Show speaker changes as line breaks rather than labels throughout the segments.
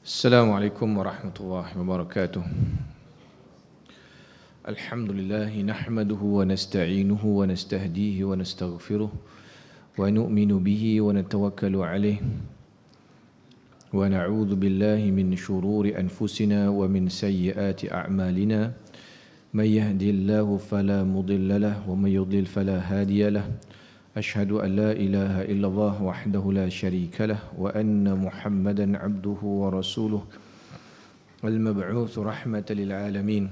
Assalamualaikum warahmatullahi wabarakatuh. Alhamdulillah nahmaduhu wa nasta'inuhu wa nastahdihi wa nastaghfiruh wa nu'minu bihi wa natawakkalu alayh wa na'udzu billahi min shururi anfusina wa min sayyiati a'malina may yahdihillahu fala mudilla lahu wa may yudlil fala hadiya lahu. أشهد أن لا إله إلا الله وحده لا شريك له وأن محمدا عبده ورسوله المبعوث رحمة للعالمين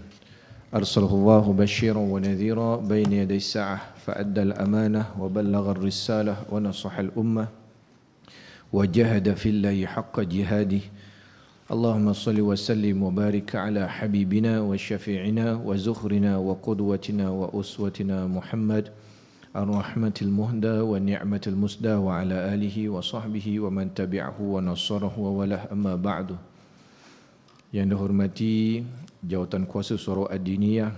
أرسله الله بشيرا ونذيرا بين يدي الساعة فأدى الأمانة وبلغ الرسالة ونصح الأمة وجاهد في الله حق جهاده اللهم صل وسلم وبارك على حبيبنا وشفيعنا وزخرنا وقدوتنا وأسوتنا محمد الرحمة المهدى والنعمة المسدى وعلى آله وصحبه ومن تبعه ونصره ووله أما بعد. Yang dihormati Jawatan Kuasa Surau Ad-Diniyah,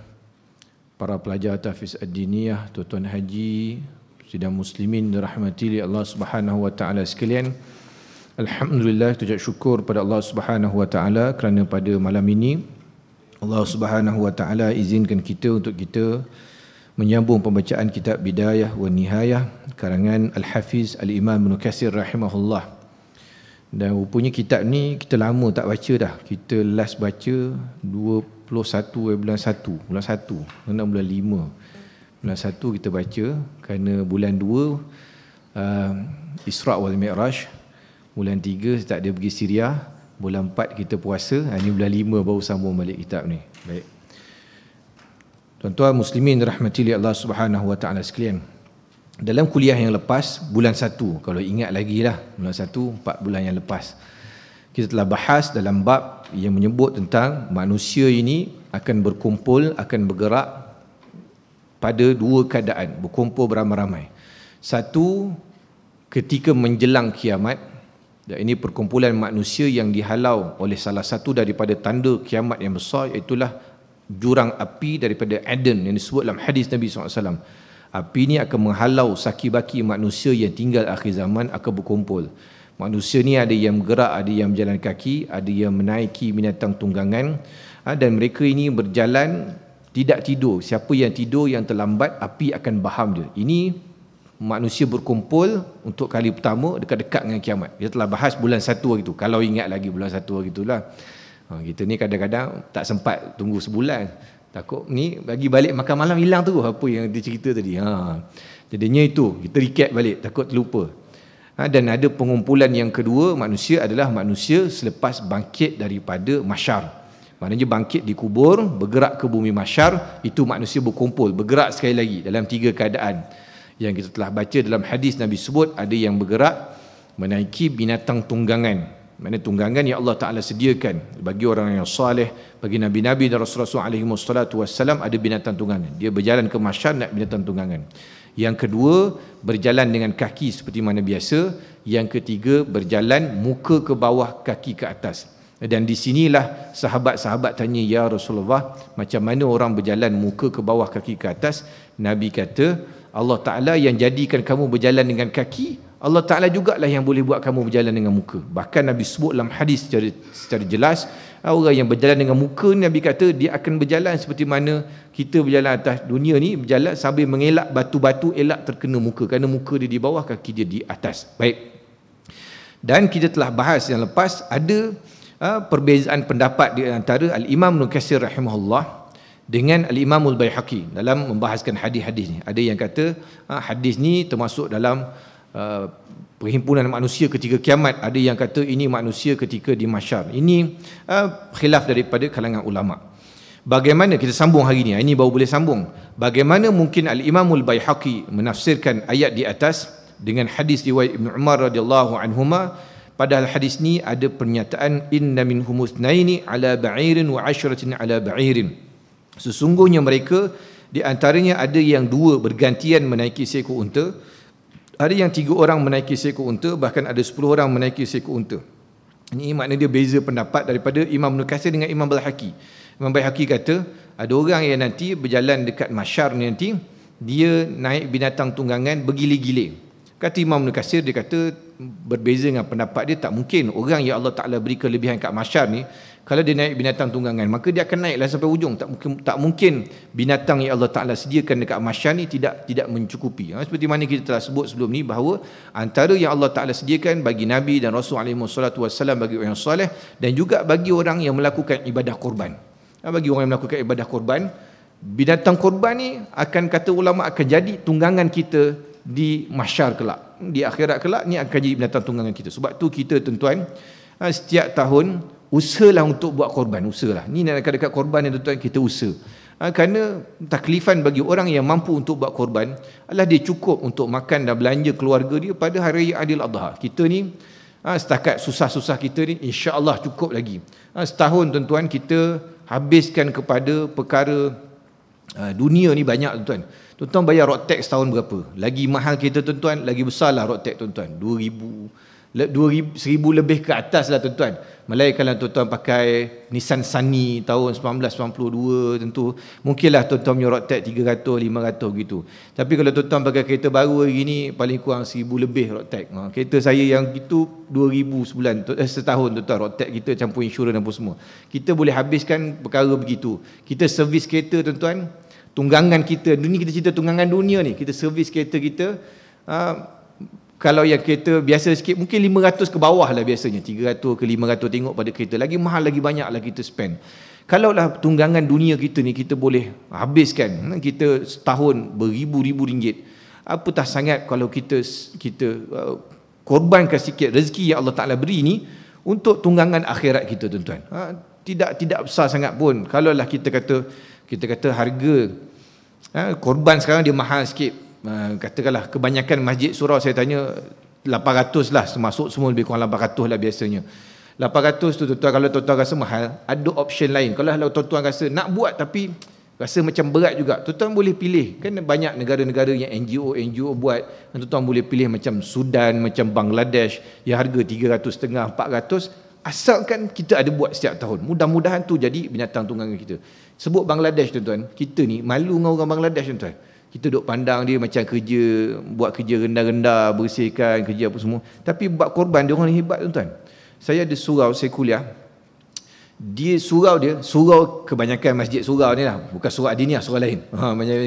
para pelajar Tahfiz Ad-Diniyah, tuan-tuan haji, sidang muslimin dirahmati oleh Allah Subhanahu wa taala sekalian. Alhamdulillah, tujuh syukur pada Allah Subhanahu wa taala kerana pada malam ini Allah Subhanahu wa taala izinkan kita untuk kita menyambung pembacaan kitab Bidayah wa Nihayah karangan Al-Hafiz Al-Imam Ibn Katsir rahimahullah. Dan rupanya kitab ni kita lama tak baca dah. Kita last baca 21 bulan 1, bulan 5. Bulan 1 kita baca kerana bulan 2 Isra' wal Mi'raj. Bulan 3 tak ada pergi Syria. Bulan 4 kita puasa. Ini bulan 5 baru sambung balik kitab ni. Baik. Tuan-tuan muslimin rahmati Allah Subhanahu wa taala sekalian. Dalam kuliah yang lepas bulan 1, kalau ingat lagi lah, bulan 1 4 bulan yang lepas, kita telah bahas dalam bab yang menyebut tentang manusia ini akan berkumpul, akan bergerak pada dua keadaan, berkumpul beramai-ramai. Satu, ketika menjelang kiamat, dan ini perkumpulan manusia yang dihalau oleh salah satu daripada tanda kiamat yang besar, iaitulah jurang api daripada Aden yang disebut dalam hadis Nabi SAW. Api ini akan menghalau saki-baki manusia yang tinggal akhir zaman akan berkumpul. Manusia ni ada yang bergerak, ada yang berjalan kaki, ada yang menaiki binatang tunggangan, dan mereka ini berjalan tidak tidur. Siapa yang tidur, yang terlambat, api akan baham dia. Ini manusia berkumpul untuk kali pertama dekat-dekat dengan kiamat. Kita telah bahas bulan 1 hari tu. Kalau ingat lagi bulan 1 hari itulah. Kita ni kadang-kadang tak sempat tunggu sebulan. Takut ni bagi balik makan malam hilang terus apa yang dia cerita tadi. Jadinya itu, kita recap balik, takut terlupa. Dan ada pengumpulan yang kedua, manusia adalah manusia selepas bangkit daripada mahsyar. Maknanya bangkit di kubur, bergerak ke bumi mahsyar, itu manusia berkumpul, bergerak sekali lagi dalam 3 keadaan. Yang kita telah baca dalam hadis Nabi sebut, ada yang bergerak menaiki binatang tunggangan. Mana tunggangan yang Allah Ta'ala sediakan bagi orang yang saleh, bagi Nabi-Nabi dan Rasul-Rasul alaihi wassalatu wassalam, ada binatang tunggangan. Dia berjalan ke mahsyar naik binatang tunggangan. Yang kedua, berjalan dengan kaki seperti mana biasa. Yang ketiga, berjalan muka ke bawah, kaki ke atas. Dan di sinilah sahabat-sahabat tanya, ya Rasulullah, macam mana orang berjalan muka ke bawah, kaki ke atas? Nabi kata, Allah Ta'ala yang jadikan kamu berjalan dengan kaki, Allah Ta'ala jugalah yang boleh buat kamu berjalan dengan muka. Bahkan Nabi sebut dalam hadis secara jelas, orang yang berjalan dengan muka, Nabi kata dia akan berjalan seperti mana kita berjalan atas dunia ni, berjalan sambil mengelak batu-batu, elak terkena muka, kerana muka dia di bawah, kaki dia di atas. Baik. Dan kita telah bahas yang lepas, ada perbezaan pendapat di antara Al-Imam Ibn Katsir rahimahullah dengan Al-Imam Al-Baihaqi dalam membahaskan hadis-hadis ni. Ada yang kata hadis ni termasuk dalam perhimpunan manusia ketika kiamat. Ada yang kata ini manusia ketika di mahsyar. Ini khilaf daripada kalangan ulama. Bagaimana kita sambung hari ini? Ini baru boleh sambung. Bagaimana mungkin Al-Imam Al-Baihaqi menafsirkan ayat di atas dengan hadis riwayat Ibn Umar radhiyallahu anhuma, padahal hadis ni ada pernyataan inna minhum itsnaini ala ba'irin wa 'ashratin ala ba'irin. Sesungguhnya mereka di antaranya ada yang 2 bergantian menaiki seekor unta, ada yang 3 orang menaiki seekor unta, bahkan ada 10 orang menaiki seekor unta. Ini makna dia beza pendapat daripada Imam Ibn Katsir dengan Imam Baihaqi. Imam Baihaqi kata ada orang yang nanti berjalan dekat mahsyar ni, nanti dia naik binatang tunggangan bergilir-gilir. Kata Imam Ibn Katsir, dia kata berbeza dengan pendapat dia, tak mungkin orang yang Allah Ta'ala beri kelebihan kat mahsyar ni, kalau dia naik binatang tunggangan, maka dia akan naiklah sampai ujung. Tak mungkin binatang yang Allah Ta'ala sediakan dekat mahsyar ni tidak mencukupi. Seperti mana kita telah sebut sebelum ni, bahawa antara yang Allah Ta'ala sediakan bagi Nabi dan Rasul SAW, bagi orang yang soleh, dan juga bagi orang yang melakukan ibadah korban. Bagi orang yang melakukan ibadah korban, binatang korban ni akan, kata ulama, akan jadi tunggangan kita di mahsyar kelak, di akhirat kelak, ni akan jadi binatang tunggangan kita. Sebab tu kita, tuan-tuan, setiap tahun usahalah untuk buat korban, usahalah. Ni nak dekat korban ni, tuan-tuan, kita usaha. Kerana taklifan bagi orang yang mampu untuk buat korban adalah dia cukup untuk makan dan belanja keluarga dia pada hari Aidil Adha. Kita ni setakat susah-susah kita ni, insya-Allah cukup lagi. Setahun, tuan-tuan, kita habiskan kepada perkara dunia ni banyak, tuan-tuan. Tuan-tuan bayar road tax setahun berapa? Lagi mahal kita, tuan-tuan, lagi besarlah road tax, tuan-tuan. 1,000 lebih ke atas lah, tuan-tuan. Melainkan tuan-tuan pakai Nissan Sunny tahun 1992, tentu mungkinlah tuan-tuan punya road tax 300, 500 gitu. Tapi kalau tuan-tuan pakai kereta baru hari ni, paling kurang 1,000 lebih road tax. Kereta saya yang gitu 2,000 sebulan, setahun, tuan-tuan, road tax kita campur insurans dan apa semua. Kita boleh habiskan perkara begitu. Kita servis kereta, tuan-tuan, tunggangan kita, ni kita cerita tunggangan dunia ni, kita servis kereta kita, kalau yang kereta biasa sikit mungkin 500 ke bawah lah biasanya, 300 ke 500, tengok pada kereta, lagi mahal lagi banyak lah kita spend. Kalaulah tunggangan dunia kita ni kita boleh habiskan, kita setahun beribu-ribu ringgit, apatah sangat kalau kita korbankan sikit rezeki yang Allah Ta'ala beri ni untuk tunggangan akhirat kita, tuan-tuan. Tidak besar sangat pun. Kalaulah kita kata harga korban sekarang dia mahal sikit, katakanlah kebanyakan masjid surau saya tanya 800 lah, termasuk semua lebih kurang 800 lah biasanya. 800 tu, tuan-tuan, kalau tuan-tuan rasa mahal, ada option lain. Kalau tuan-tuan rasa nak buat tapi rasa macam berat juga, tuan-tuan boleh pilih. Kan banyak negara-negara yang NGO buat, tuan-tuan boleh pilih macam Sudan, macam Bangladesh, yang harga 350, 400, asalkan kita ada buat setiap tahun. Mudah-mudahan tu jadi binatang tunggangan kita. Sebut Bangladesh, tuan-tuan, kita ni malu dengan orang Bangladesh, tuan-tuan. Kita duk pandang dia macam buat kerja rendah-rendah, bersihkan, kerja apa semua. Tapi buat korban, dia orang ni hebat, tuan-tuan. Saya ada surau, saya kuliah. Surau kebanyakan masjid surau ni lah. Bukan surau Adiniah, surau lain.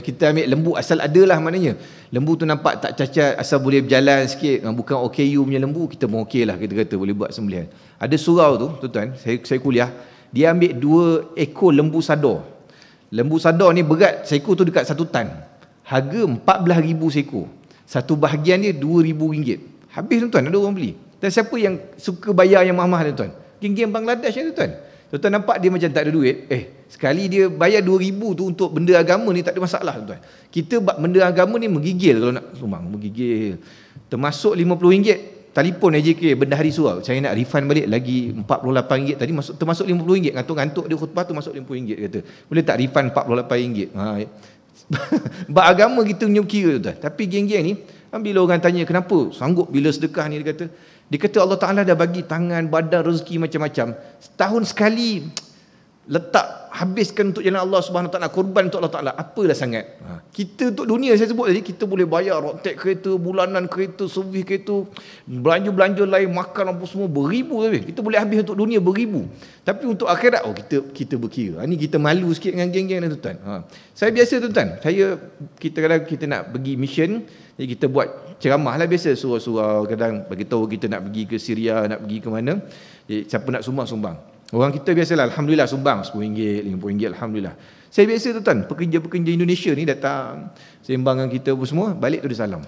Kita ambil lembu, asal ada lah maknanya. Lembu tu nampak tak cacat, asal boleh berjalan sikit. Bukan OKU punya lembu, kita pun okey lah, kita kata boleh buat sembelihan. Ada surau tu, tuan-tuan, saya kuliah. Dia ambil 2 ekor lembu sadar. Lembu sadar ni berat, seekor tu dekat 1 tan. Harga 14,000 seekor. Satu bahagian dia RM2,000. Habis, tuan-tuan, ada orang beli. Dan siapa yang suka bayar yang mahal-mahal, tuan-tuan? Geng-geng Bangladesh ni, tuan-tuan. Tuan-tuan nampak dia macam tak ada duit. Sekali dia bayar RM2,000 tu untuk benda agama ni, tak ada masalah, tuan-tuan. Kita benda agama ni menggigil kalau nak sumbang, menggigil. Termasuk RM50. Telefon AJK Bendahari Surau, saya nak refund balik lagi RM48 tadi, termasuk RM50. Ngantuk-ngantuk dia khutbah tu masuk RM50, kata boleh tak refund RM48. Bab agama kita punya kira, tuan. Tapi geng-geng ni, bila orang tanya kenapa sanggup bila sedekah ni, dia kata Allah Ta'ala dah bagi tangan, badan, rezeki macam-macam. Setahun sekali letak, habiskan untuk jalan Allah Subhanahu Wa Ta'ala, korban untuk Allah Ta'ala, apalah sangat. Kita untuk dunia, saya sebut tadi, kita boleh bayar road tax kereta, bulanan kereta, servis kereta, belanja-belanja lain, makan apa semua, beribu. Kita boleh habis untuk dunia beribu. Tapi untuk akhirat, kita berkira. Ini kita malu sikit dengan geng-geng ni, tuan-tuan. Saya biasa, tuan-tuan, kadang kita nak pergi mission, jadi kita buat ceramah lah biasa, surau-surau, kadang bagi tahu kita nak pergi ke Syria, nak pergi ke mana. Jadi, siapa nak sumbang. Orang kita biasalah, alhamdulillah sumbang RM10, RM50, alhamdulillah. Saya biasa, tuan-tuan, pekerja-pekerja Indonesia ni datang sembang dengan kita apa semua, balik tu dia salam.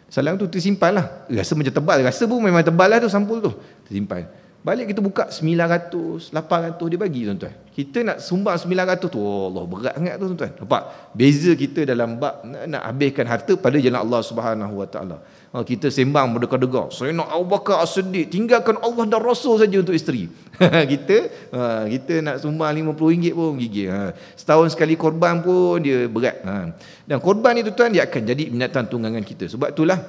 Salam tu tersimpan lah. Rasa macam tebal, rasa pun memang tebal lah tu sampul tu. Tersimpan. Balik kita buka 900, 800 dia bagi, tuan-tuan. Kita nak sumbang 900 tu, Allah, berat sangat tu, tuan-tuan. Nampak? Beza kita dalam bab nak habiskan harta pada jalan Allah Subhanahu Wa Ta'ala. Kita sembang berdekar-dekar, saya nak Abu Bakar As-Siddiq, tinggalkan Allah dan Rasul saja untuk isteri. kita nak sumbang RM50 pun gigil. Setahun sekali korban pun dia berat. Dan korban ni, tuan-tuan, dia akan jadi binatang tunggangan kita. Sebab itulah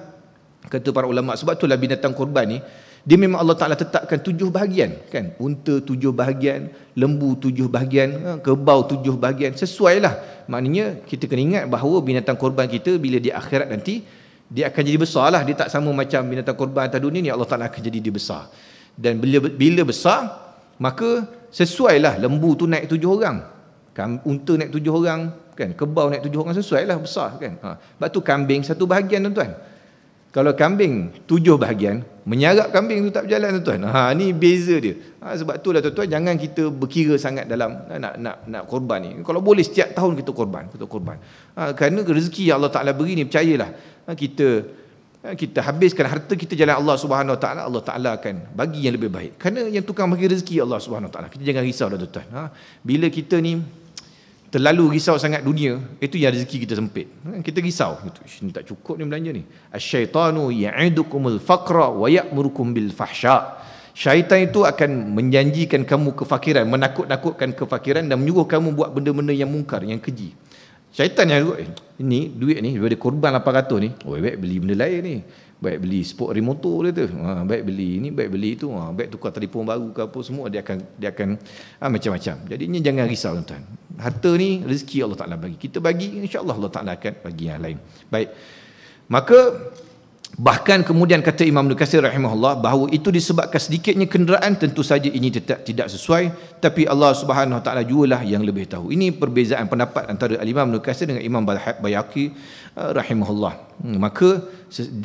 kata para ulama, sebab itulah binatang korban ni dia memang Allah Ta'ala tetapkan 7 bahagian, kan? Unta 7 bahagian, lembu 7 bahagian, kerbau 7 bahagian. Sesuailah. Maknanya kita kena ingat bahawa binatang korban kita bila di akhirat nanti, Dia akan jadi besar lah. Dia tak sama macam binatang korban atas dunia ni. Allah Ta'ala akan jadi dia besar. Dan bila besar, maka sesuailah lembu tu naik 7 orang, unta naik 7 orang, kan, kebau naik 7 orang, sesuailah besar, kan. Sebab tu kambing satu bahagian, tuan-tuan. Kalau kambing 7 bahagian, menyarap kambing tu tak berjalan, tuan-tuan. Ni beza dia. Sebab itulah, tuan-tuan, jangan kita berkira sangat dalam nak korban ni. Kalau boleh setiap tahun kita korban. Kerana rezeki yang Allah Ta'ala beri ni, percayalah, kita habiskan harta kita jalan Allah Subhanahu Wa Taala, Allah Taala akan bagi yang lebih baik. Kerana yang tukang bagi rezeki Allah Subhanahu Wa Taala. Kita jangan risau dah, tuan-tuan. Bila kita ni terlalu risau sangat dunia, itu yang rezeki kita sempit. Kita risau, ni tak cukup ni belanja ni. Asyaitanu ya'idukumul faqra wa ya'murukum bil fahsya. Syaitan itu akan menjanjikan kamu kefakiran, menakut-nakutkan kefakiran dan menyuruh kamu buat benda-benda yang mungkar, yang keji. Syaitan yang ini duit ni daripada korban 800 ni, baik beli benda lain ni, baik beli sport remotor dia tu, baik beli ini, baik beli itu, baik tukar telefon baru ke apa, semua dia akan macam-macam. Jadinya jangan risau, tuan-tuan. Harta ni rezeki Allah Ta'ala bagi, kita bagi, insya-Allah Allah Ta'ala akan bagi yang lain. Baik, maka bahkan kemudian kata Imam Ibn Katsir rahimahullah, bahawa itu disebabkan sedikitnya kenderaan, tentu saja ini tidak sesuai, tapi Allah Subhanahu Wa Taala jugalah yang lebih tahu. Ini perbezaan pendapat antara Imam Ibn Katsir dengan Imam Baihaqi rahimahullah. Maka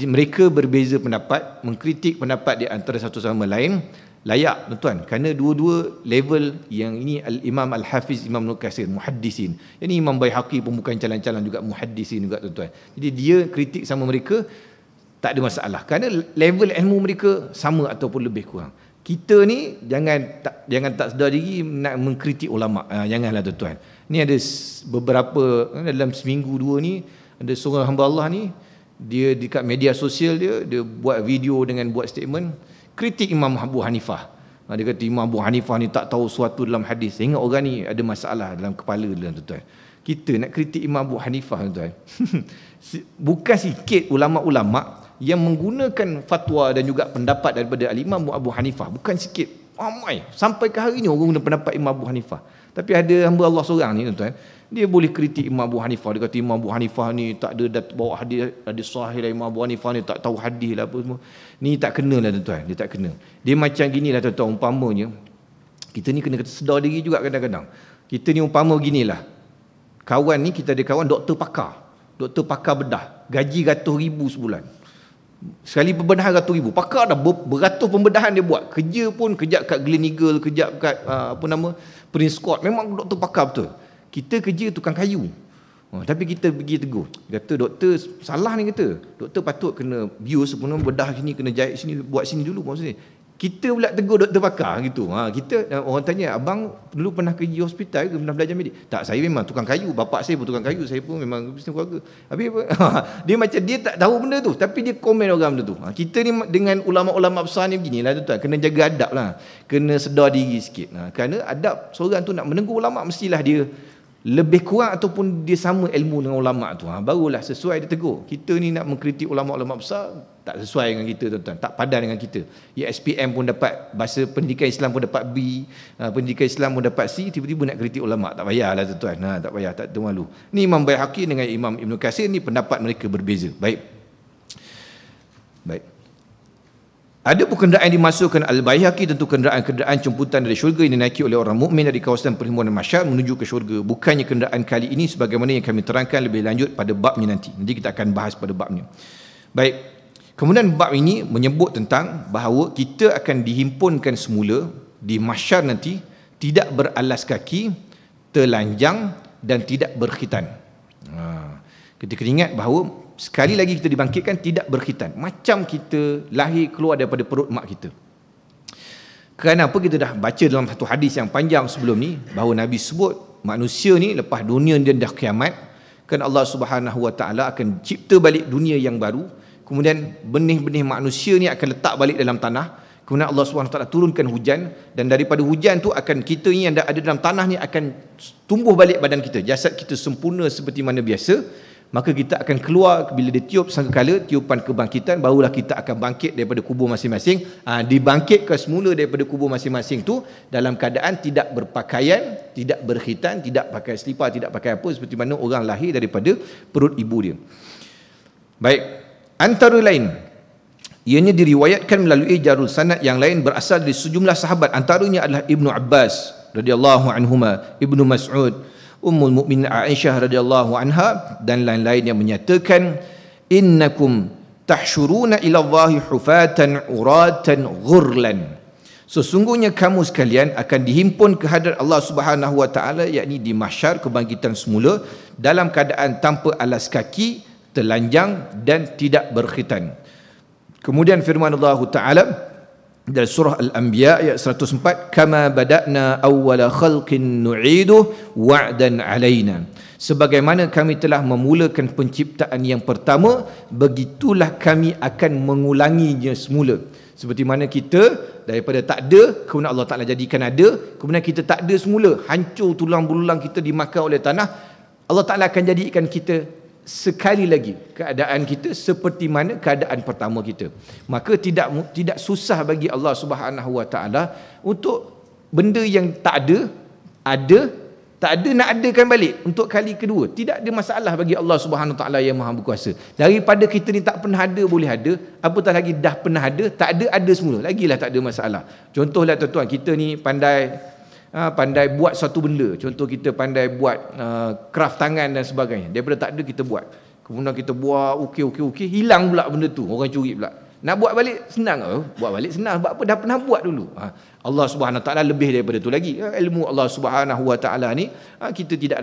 mereka berbeza pendapat, mengkritik pendapat di antara satu sama lain layak, tuan-tuan, kerana dua-dua level. Yang ini Imam Al-Hafiz Imam Ibn Katsir muhaddisin, ini Imam Baihaqi pun bukan calon-calon juga muhaddisin juga, tuan-tuan. Jadi dia kritik sama mereka tak ada masalah, kerana level ilmu mereka sama ataupun lebih kurang. Kita ni jangan tak sedar diri nak mengkritik ulama. Janganlah, tuan-tuan. Ni ada beberapa dalam seminggu 2 ni, ada seorang hamba Allah ni, dia dekat media sosial dia buat video dengan buat statement kritik Imam Abu Hanifah. Dia kata Imam Abu Hanifah ni tak tahu sesuatu dalam hadis. Sehingga orang ni ada masalah dalam kepala dia, tuan-tuan. Kita nak kritik Imam Abu Hanifah, tuan-tuan. Bukan sikit ulama-ulama yang menggunakan fatwa dan juga pendapat daripada Al-Imam Abu Hanifah, bukan sikit, ramai. Sampai ke hari ni orang guna pendapat Imam Abu Hanifah. Tapi ada hamba Allah seorang ni, tuan-tuan, dia boleh kritik Imam Abu Hanifah. Dia kata Imam Abu Hanifah ni tak ada bawa hadis sahih lah, Imam Abu Hanifah ni tak tahu hadis lah apa semua. Ni tak kena lah, tuan-tuan. Dia tak kena. Dia macam ginilah, tuan-tuan, umpamanya kita ni kena sedar diri juga kadang-kadang. Kita ni umpama ginilah, kawan ni, kita ada kawan doktor pakar bedah, gaji ratus ribu sebulan. Sekali pembedahan ratus ribu, pakar dah beratus pembedahan dia buat. Kerja pun kejap kat Gleneagle, kejap kat Prince Court. Memang doktor pakar betul. Kita kerja tukang kayu. Tapi kita pergi tegur, kata doktor salah ni, kata doktor patut kena bius sepenuh, bedah sini, kena jahit sini, buat sini dulu, maksudnya kita pula tegur doktor pakar gitu. Kita, orang tanya, abang dulu pernah kerja hospital ke, pernah belajar medik? Tak, saya memang tukang kayu, bapak saya pun tukang kayu, saya pun memang bisnes keluarga. Habis dia macam dia tak tahu benda tu, tapi dia komen orang benda tu. Kita ni dengan ulama-ulama besar ni beginilah, tuan, kena jaga adab lah, kena sedar diri sikit. Kerana adab seorang tu nak menegur ulama, mestilah dia lebih kurang ataupun dia sama ilmu dengan ulama tu, barulah sesuai dia tegur. Kita ni nak mengkritik ulama-ulama besar, tak sesuai dengan kita, tuan-tuan, tak padan dengan kita. Ya, SPM pun dapat, bahasa pendidikan Islam pun dapat B, pendidikan Islam pun dapat C, tiba-tiba nak kritik ulama, tak payahlah, tuan-tuan. Tak payah, tak malu. Ni Imam Baihaqi dengan Imam Ibn Katsir ni pendapat mereka berbeza. Baik. Ada pun kenderaan yang dimasukkan Al-Baihaqi, tentu kenderaan jemputan dari syurga yang dinaiki oleh orang mukmin dari kawasan perhimpunan masyar menuju ke syurga. Bukannya kenderaan kali ini sebagaimana yang kami terangkan lebih lanjut pada babnya nanti. Nanti kita akan bahas pada babnya. Baik. Kemudian bab ini menyebut tentang bahawa kita akan dihimpunkan semula di masyar nanti, tidak beralas kaki, telanjang dan tidak berkhitan. Kita kena ingat bahawa sekali lagi kita dibangkitkan tidak berkhitan, macam kita lahir keluar daripada perut mak kita. Kerana apa? Kita dah baca dalam satu hadis yang panjang sebelum ni bahawa Nabi sebut manusia ni lepas dunia dia dah kiamat, kan Allah Subhanahu Wa Taala akan cipta balik dunia yang baru, kemudian benih-benih manusia ni akan letak balik dalam tanah, kemudian Allah Subhanahu Wa Taala turunkan hujan, dan daripada hujan tu akan kita ni yang ada dalam tanah ni akan tumbuh balik badan kita, jasad kita sempurna seperti mana biasa. Maka kita akan keluar bila dia tiup sangkakala, tiupan kebangkitan, barulah kita akan bangkit daripada kubur masing-masing. Dibangkitkan semula daripada kubur masing-masing tu dalam keadaan tidak berpakaian, tidak berkhitan, tidak pakai selipar, tidak pakai apa, seperti mana orang lahir daripada perut ibu dia. Baik, Antara lain, ianya diriwayatkan melalui jalur sanad yang lain berasal dari sejumlah sahabat, antaranya adalah Ibnu Abbas radhiyallahu anhuma, Ibnu Mas'ud, Ummul Mukminin Aisyah radhiyallahu anha dan lain-lain yang menyatakan innakum tahsyuruna ila Allahi hufatan uratan ghurlan. Sesungguhnya kamu sekalian akan dihimpun ke hadirat Allah Subhanahu wa taala, yakni di mahsyar kebangkitan semula, dalam keadaan tanpa alas kaki, telanjang dan tidak berkhitan. Kemudian firman Allah Taala dalam surah Al-Anbiya ayat 104, kama bada'na awwala khalqin nu'iduh wa'dan alaina. Sebagaimana kami telah memulakan penciptaan yang pertama, begitulah kami akan mengulanginya semula. Seperti mana kita daripada tak ada, kemudian Allah Ta'ala jadikan ada, kemudian kita tak ada semula, hancur tulang belulang kita dimakan oleh tanah, Allah Ta'ala akan jadikan kita sekali lagi keadaan kita seperti mana keadaan pertama kita. Maka tidak susah bagi Allah Subhanahu wa taala untuk benda yang tak ada, tak ada nak adakan balik untuk kali kedua. Tidak ada masalah bagi Allah Subhanahu wa taala yang Maha berkuasa. Daripada kita ni tak pernah ada boleh ada, apatah lagi dah pernah ada, tak ada semula, lagilah tak ada masalah. Contohlah tuan-tuan, kita ni pandai buat satu benda. Contoh kita pandai buat craft tangan dan sebagainya. Daripada tak ada kita buat. Kemudian kita buat okey, hilang pula benda tu. Orang curi pula. Nak buat balik senang ke? Buat balik senang sebab apa? Dah pernah buat dulu. Allah Subhanahu Wa Taala lebih daripada tu lagi. Ilmu Allah Subhanahu Wa Taala ni kita tidak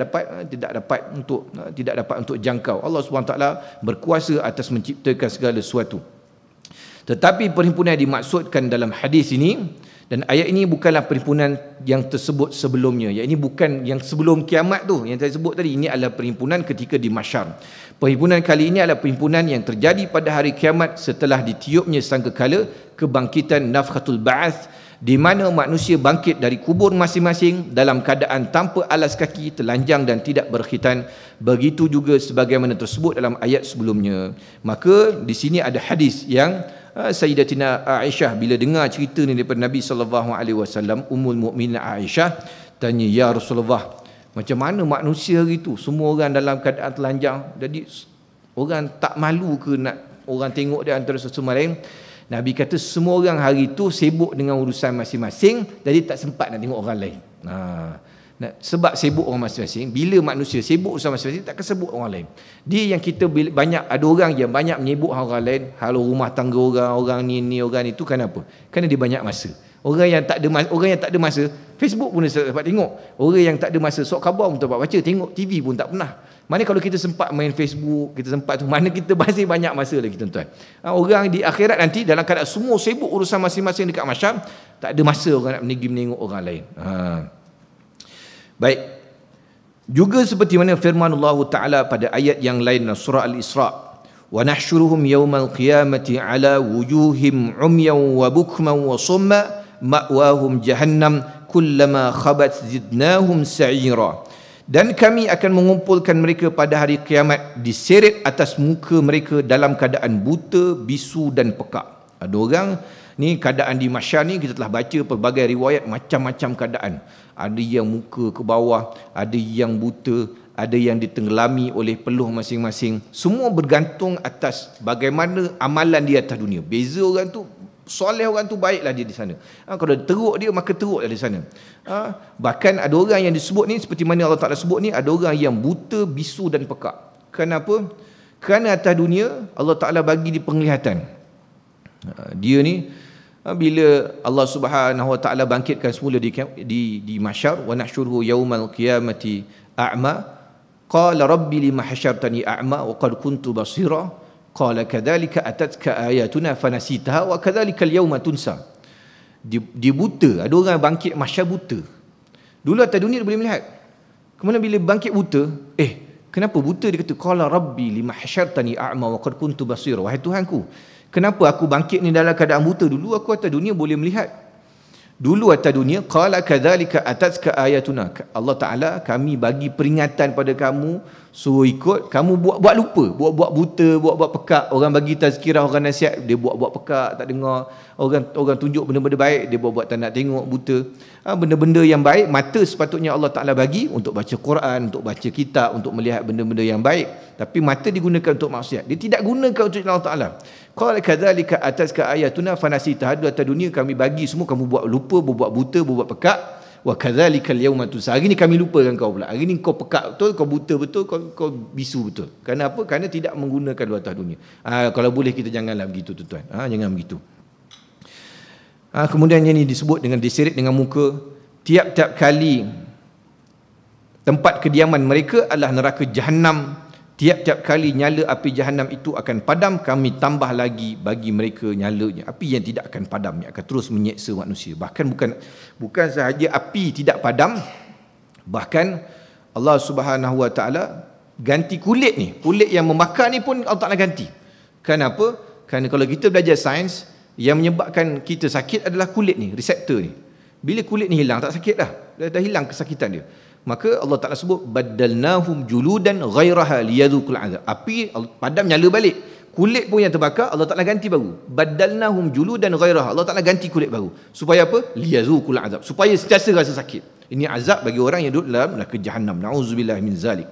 dapat untuk jangkau. Allah Subhanahu Wa Taala berkuasa atas menciptakan segala sesuatu. Tetapi perhimpunan yang dimaksudkan dalam hadis ini dan ayat ini bukanlah perhimpunan yang tersebut sebelumnya. Yang ini bukan yang sebelum kiamat tu yang saya sebut tadi. Ini adalah perhimpunan ketika di mahsyar. Perhimpunan kali ini adalah perhimpunan yang terjadi pada hari kiamat setelah ditiupnya sangkakala kebangkitan nafkhatul ba'ats, di mana manusia bangkit dari kubur masing-masing dalam keadaan tanpa alas kaki, telanjang dan tidak berkhitan. Begitu juga sebagaimana tersebut dalam ayat sebelumnya. Maka di sini ada hadis yang Sayyidatina Aisyah bila dengar cerita ni daripada Nabi SAW, Ummul Mukminin Aisyah tanya, ya Rasulullah, macam mana manusia hari tu semua orang dalam keadaan telanjang, jadi orang tak malu ke nak orang tengok dia antara sesama lain? Nabi kata semua orang hari tu sibuk dengan urusan masing-masing, jadi tak sempat nak tengok orang lain. Sebab sibuk orang masing-masing, bila manusia sibuk urusan masing-masing, takkan sebut orang lain. Dia yang kita banyak, ada orang yang banyak menyibuk orang lain, hal rumah tangga orang ni orang itu, kenapa? Kerana dia banyak masa. Orang yang tak ada masa, Facebook pun tak dapat tengok. Orang yang tak ada masa, surat khabar pun tak dapat baca, tengok TV pun tak pernah. Mana kalau kita sempat main Facebook, kita sempat tu, mana kita masih banyak masa lagi tuan-tuan. Orang di akhirat nanti dalam keadaan semua sibuk urusan masing-masing dekat mahsyar, tak ada masa orang nak menengok orang lain. Baik. Juga seperti mana firman Allah Taala pada ayat yang lain surah Al-Isra, wa nahsyuruhum yaumal qiyamati ala wujuhim umyan wa bukman wa summa ma'wahum jahannam kullama khabat zidnahum sa'ira. Dan kami akan mengumpulkan mereka pada hari kiamat diseret atas muka mereka dalam keadaan buta, bisu dan pekak. Ada orang ni keadaan di mahsyar ni, kita telah baca pelbagai riwayat macam-macam keadaan. Ada yang muka ke bawah, ada yang buta, ada yang ditenggelami oleh peluh masing-masing. Semua bergantung atas bagaimana amalan dia atas dunia. Beza orang tu, soleh orang tu baiklah dia di sana. Kalau teruk dia, maka teruklah di sana. Bahkan ada orang yang disebut ni, seperti mana Allah Ta'ala sebut ni, ada orang yang buta, bisu dan pekak. Kenapa? Kerana atas dunia Allah Ta'ala bagi dia penglihatan. Dia ni bila Allah Subhanahu Wa Taala bangkitkan semula di mahsyar, wa nahsyuruhu yaumal qiyamati a'ma qala rabbi lima hasyartani a'ma wa qad kuntu basira qala kadzalika atatka ayatuna fanasitaha wa kadzalika al-yawma tunsa. Dia buta, ada orang bangkit mahsyar buta. Dulu atas dunia dia boleh melihat. Kemudian bila bangkit buta, kenapa buta? Dia kata qala rabbi lima hasyartani a'ma wa qad kuntu basira. Wahai Tuhanku, kenapa aku bangkit ni dalam keadaan buta? Dulu aku atas dunia boleh melihat. Dulu atas dunia, qala kadzalika atatka ayatuna. Allah Ta'ala, kami bagi peringatan pada kamu suruh ikut, kamu buat lupa, buat buta, buat pekak. Orang bagi tazkirah, orang nasihat, dia buat pekak, tak dengar. Orang tunjuk benda-benda baik, dia buat tak nak tengok, buta. Benda-benda yang baik, mata sepatutnya Allah Ta'ala bagi untuk baca Quran, untuk baca kitab, untuk melihat benda-benda yang baik. Tapi mata digunakan untuk maksiat. Dia tidak gunakan untuk Allah Ta'ala. Qala kadzalika ataska ayatuna fanasitaha. Atas dunia kami bagi semua, kamu buat lupa, buat buta, buat pekak. Wa kadzalikal yauma tunsa. Hari ni kami lupakan kau pula. Hari ni kau pekak betul, kau buta betul, kau bisu betul. Kerana apa? Kerana tidak menggunakan luahtah dunia. Kalau boleh kita janganlah begitu tuan-tuan. Jangan begitu. Kemudian yang ini disebut dengan diseret dengan muka. Tiap-tiap kali tempat kediaman mereka adalah neraka Jahannam. Tiap-tiap kali nyala api Jahannam itu akan padam, kami tambah lagi bagi mereka nyalanya. Api yang tidak akan padam, yang akan terus menyeksa manusia. Bahkan bukan sahaja api tidak padam, bahkan Allah Subhanahu Wa Taala ganti kulit ni. Kulit yang membakar ni pun Allah Taala ganti. Kenapa? Kerana kalau kita belajar sains, yang menyebabkan kita sakit adalah kulit ni, reseptor ni. Bila kulit ni hilang, tak sakit dah. Dah hilang kesakitan dia. Maka Allah Ta'ala sebut baddalnahum juludan ghairaha liyadhuqul azab. Api padam nyala balik. Kulit pun yang terbakar Allah Ta'ala ganti baru. Baddalnahum juludan ghairaha. Allah Ta'ala ganti kulit baru. Supaya apa? Liyadhuqul azab. Supaya sentiasa rasa sakit. Ini azab bagi orang yang duduk dalam neraka Jahannam. Nauzubillah min zalik.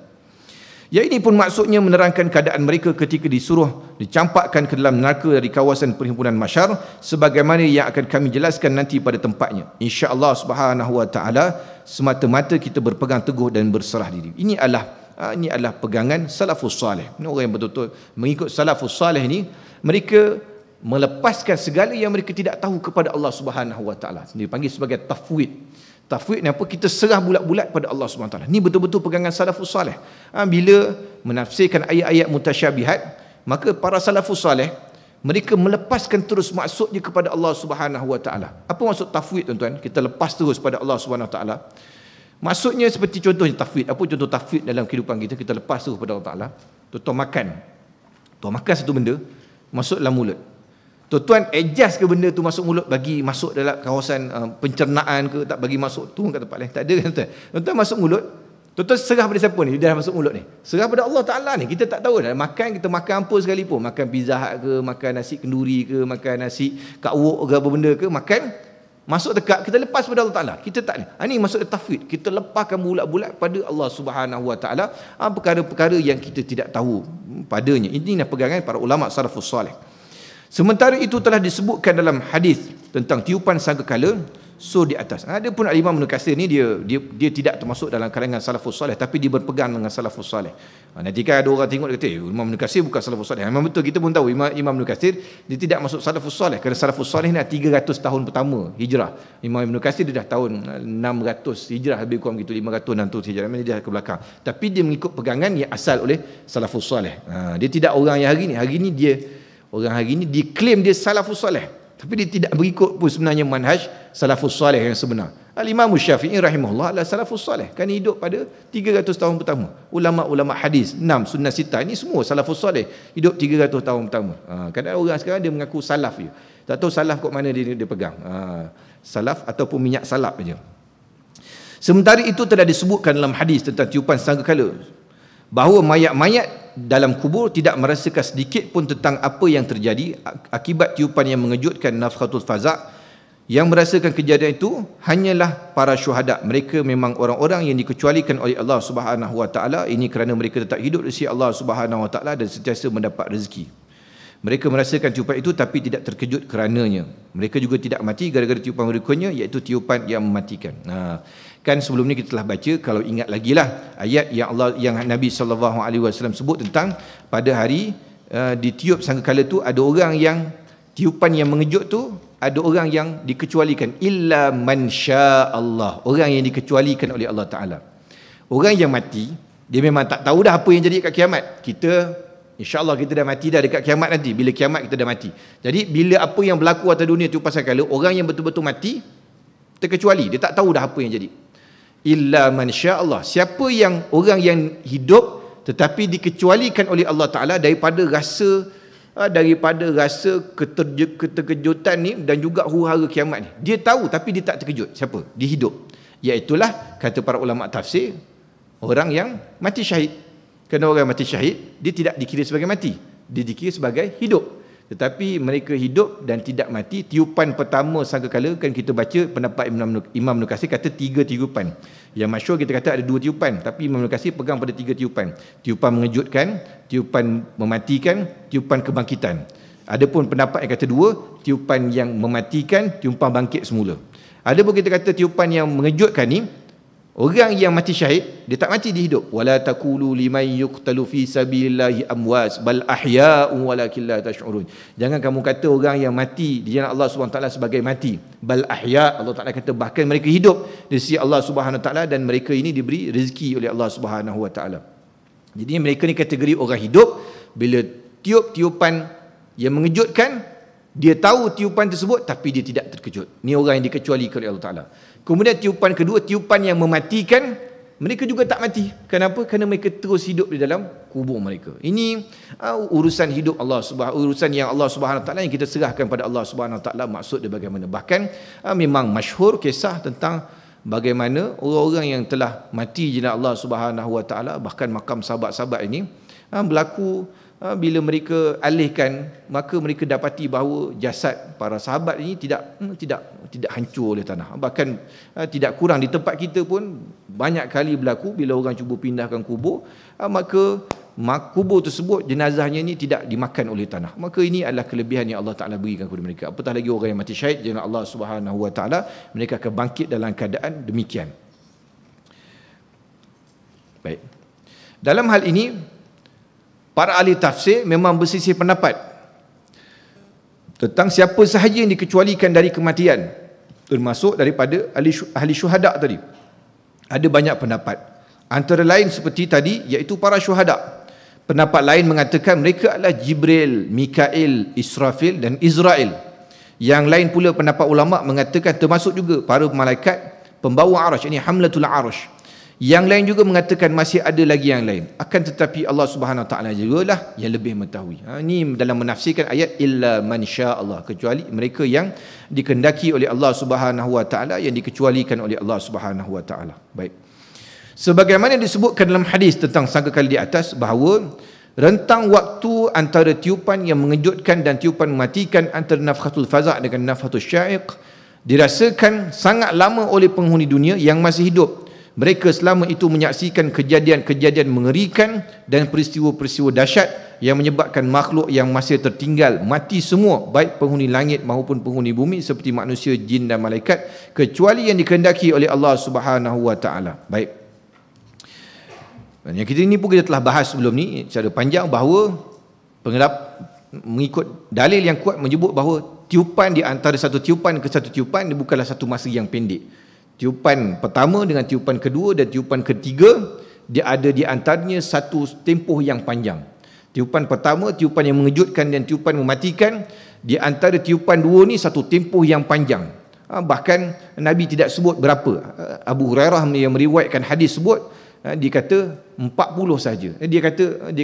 Ya, ini pun maksudnya menerangkan keadaan mereka ketika disuruh dicampakkan ke dalam neraka dari kawasan perhimpunan mahsyar, sebagaimana yang akan kami jelaskan nanti pada tempatnya. Insya-Allah Subhanahu Wa Taala, semata-mata kita berpegang teguh dan berserah diri. Ini adalah pegangan salafus salih. Ini orang yang betul-betul mengikut salafus salih ini, mereka melepaskan segala yang mereka tidak tahu kepada Allah Subhanahu Wa Taala. Dia panggil sebagai tafwid. Tafwid ni apa? Kita serah bulat-bulat pada Allah SWT. Ini betul-betul pegangan salafus salih. Bila menafsirkan ayat-ayat mutasyabihat, maka para salafus salih mereka melepaskan terus maksudnya kepada Allah Subhanahu Wa Taala. Apa maksud tafwid tuan-tuan? Kita lepas terus pada Allah Subhanahu Wa Taala. Maksudnya seperti contohnya tafwid. Apa contoh tafwid dalam kehidupan kita? Kita lepas terus pada Allah Taala. Contoh makan. Tuan makan satu benda, masuk dalam mulut. Tuan-tuan adjust ke benda tu masuk mulut, bagi masuk dalam kawasan pencernaan ke, tak bagi masuk turun kat tempat lain, tak ada kan tuan. Tuan-tuan masuk mulut, tuan-tuan serah pada siapa ni? Dia dah masuk mulut ni. Serah pada Allah Ta'ala ni. Kita tak tahu dah. Makan, kita makan apa sekalipun. Makan pizza hut ke, makan nasi kenduri ke, makan nasi kak wok ke, apa benda ke, makan, masuk dekat, kita lepas pada Allah Ta'ala. Kita tak ni. Ini maksud tafwid. Kita lepaskan bulat-bulat pada Allah Subhanahu Wa Ta'ala perkara-perkara yang kita tidak tahu padanya. Ini pegangan para ulama salafus salih. Sementara itu telah disebutkan dalam hadis tentang tiupan sangkakala sur di atas. Ada pun Imam Ibn Katsir ni dia tidak termasuk dalam kalangan salafus salih, tapi dia berpegang dengan salafus salih. Nanti kan ada orang tengok dia kata Imam Ibn Katsir bukan salafus salih. Memang betul, kita pun tahu Imam Ibn Katsir dia tidak masuk salafus salih, kerana salafus salih ni 300 tahun pertama hijrah. Imam Ibn Katsir dia dah tahun 600 hijrah, lebih kurang gitu, 500 600 hijrah. Memang dia ke belakang. Tapi dia mengikut pegangan yang asal oleh salafus salih. Dia tidak orang yang hari ni orang hari ini dia claim dia salafus salih, tapi dia tidak berikut pun sebenarnya manhaj salafus salih yang sebenar. Al-Imam Syafi'i rahimahullah adalah salafus salih, kan hidup pada 300 tahun pertama. Ulama-ulama hadis 6 sunnah sitah ini semua salafus salih, hidup 300 tahun pertama. Kadang orang sekarang dia mengaku salaf je, tak tahu salaf kat mana dia pegang. Salaf ataupun minyak salap aja. Sementara itu telah disebutkan dalam hadis tentang tiupan sangkakala bahawa mayat-mayat dalam kubur tidak merasakan sedikit pun tentang apa yang terjadi akibat tiupan yang mengejutkan, nafkhatul faza'. Yang merasakan kejadian itu hanyalah para syuhada. Mereka memang orang-orang yang dikecualikan oleh Allah Subhanahu Wa Taala. Ini kerana mereka tetap hidup di sisi Allah Subhanahu Wa Taala dan sentiasa mendapat rezeki. Mereka merasakan tiupan itu tapi tidak terkejut kerananya. Mereka juga tidak mati gara-gara tiupan berikutnya, iaitu tiupan yang mematikan. Kan sebelum ni kita telah baca, kalau ingat lagi lah ayat yang Nabi SAW sebut tentang pada hari ditiup sangkakala tu, ada orang yang tiupan yang mengejut tu, ada orang yang dikecualikan, illa man syaa Allah, orang yang dikecualikan oleh Allah Ta'ala. Orang yang mati, dia memang tak tahu dah apa yang jadi kat kiamat. Kita InsyaAllah kita dah mati dah dekat kiamat nanti. Bila kiamat kita dah mati. Jadi bila apa yang berlaku atas dunia tiupan sangkakala, orang yang betul-betul mati terkecuali, dia tak tahu dah apa yang jadi. Illa man syaa Allah, siapa yang orang yang hidup tetapi dikecualikan oleh Allah Ta'ala daripada rasa keterkejutan ni dan juga huru-hara kiamat ni. Dia tahu tapi dia tak terkejut. Siapa? Dia hidup. Iaitulah kata para ulama tafsir, orang yang mati syahid. Kerana orang mati syahid, dia tidak dikira sebagai mati, dia dikira sebagai hidup. Tetapi mereka hidup dan tidak mati. Tiupan pertama sangkakala, kan kita baca pendapat Imam Ibn Katsir kata 3 tiupan. Yang masyhur kita kata ada 2 tiupan, tapi Imam Ibn Katsir pegang pada 3 tiupan. Tiupan mengejutkan, tiupan mematikan, tiupan kebangkitan. Adapun pendapat yang kata 2, tiupan yang mematikan, tiupan bangkit semula. Adapun kita kata tiupan yang mengejutkan ni, orang yang mati syahid, dia tak mati, dia hidup. Wala taqulu liman yuqtalu fi sabilillahi amwas bal ahya'un walakin la tash'urun. Jangan kamu kata orang yang mati di jalan Allah Subhanahu taala sebagai mati. Bal ahya', Allah Taala kata bahkan mereka hidup di sisi Allah Subhanahu taala, dan mereka ini diberi rezeki oleh Allah Subhanahu wa taala. Jadi mereka ni kategori orang hidup. Bila tiup tiupan yang mengejutkan, dia tahu tiupan tersebut tapi dia tidak terkejut. Ni orang yang dikecualikan oleh Allah Taala. Kemudian tiupan kedua, tiupan yang mematikan, mereka juga tak mati. Kenapa? Kerana mereka terus hidup di dalam kubur mereka. Ini urusan hidup Allah Subhanahu, urusan yang Allah Subhanahu taala yang kita serahkan pada Allah Subhanahu taala. Maksud dia bagaimana? Bahkan memang masyhur kisah tentang bagaimana orang-orang yang telah mati di jalan Allah Subhanahu wa taala, bahkan makam sahabat-sahabat ini berlaku bila mereka alihkan, maka mereka dapati bahawa jasad para sahabat ini tidak hancur oleh tanah. Bahkan tidak kurang di tempat kita pun banyak kali berlaku bila orang cuba pindahkan kubur, maka kubur tersebut jenazahnya ini tidak dimakan oleh tanah. Maka ini adalah kelebihan yang Allah Taala berikan kepada mereka. Apatah lagi orang yang mati syahid di jalan Allah Subhanahu wa taala, mereka akan bangkit dalam keadaan demikian. Baik. Dalam hal ini para ahli tafsir memang berselisih pendapat tentang siapa sahaja yang dikecualikan dari kematian, termasuk daripada ahli syuhada tadi. Ada banyak pendapat. Antara lain seperti tadi, iaitu para syuhada. Pendapat lain mengatakan mereka adalah Jibril, Mikail, Israfil dan Israel. Yang lain pula pendapat ulama mengatakan termasuk juga para malaikat pembawa arasy, ini hamlatul arasy. Yang lain juga mengatakan masih ada lagi yang lain. Akan tetapi Allah Subhanahu Wa Taala jugalah yang lebih mengetahui. Ini dalam menafsirkan ayat illa man syaa Allah, kecuali mereka yang dikehendaki oleh Allah Subhanahu Wa Taala, yang dikecualikan oleh Allah Subhanahu Wa Taala. Baik. Sebagaimana disebutkan dalam hadis tentang sangkakala di atas, bahawa rentang waktu antara tiupan yang mengejutkan dan tiupan mematikan, antara nafkhatul faza' dengan nafkhatul sya'iq, dirasakan sangat lama oleh penghuni dunia yang masih hidup. Mereka selama itu menyaksikan kejadian-kejadian mengerikan dan peristiwa-peristiwa dahsyat yang menyebabkan makhluk yang masih tertinggal mati semua, baik penghuni langit maupun penghuni bumi seperti manusia, jin dan malaikat, kecuali yang dikehendaki oleh Allah Subhanahu wa taala. Baik. Dan yang kita ini pun kita telah bahas sebelum ni secara panjang, bahawa mengikut dalil yang kuat menyebut bahawa tiupan di antara satu tiupan ke satu tiupan dia bukanlah satu masa yang pendek. Tiupan pertama dengan tiupan kedua dan tiupan ketiga, dia ada di antaranya satu tempoh yang panjang. Tiupan pertama, tiupan yang mengejutkan dan tiupan mematikan, di antara tiupan dua ni satu tempoh yang panjang. Bahkan Nabi tidak sebut berapa. Abu Hurairah yang meriwayatkan hadis sebut, dia kata 40 saja. Dia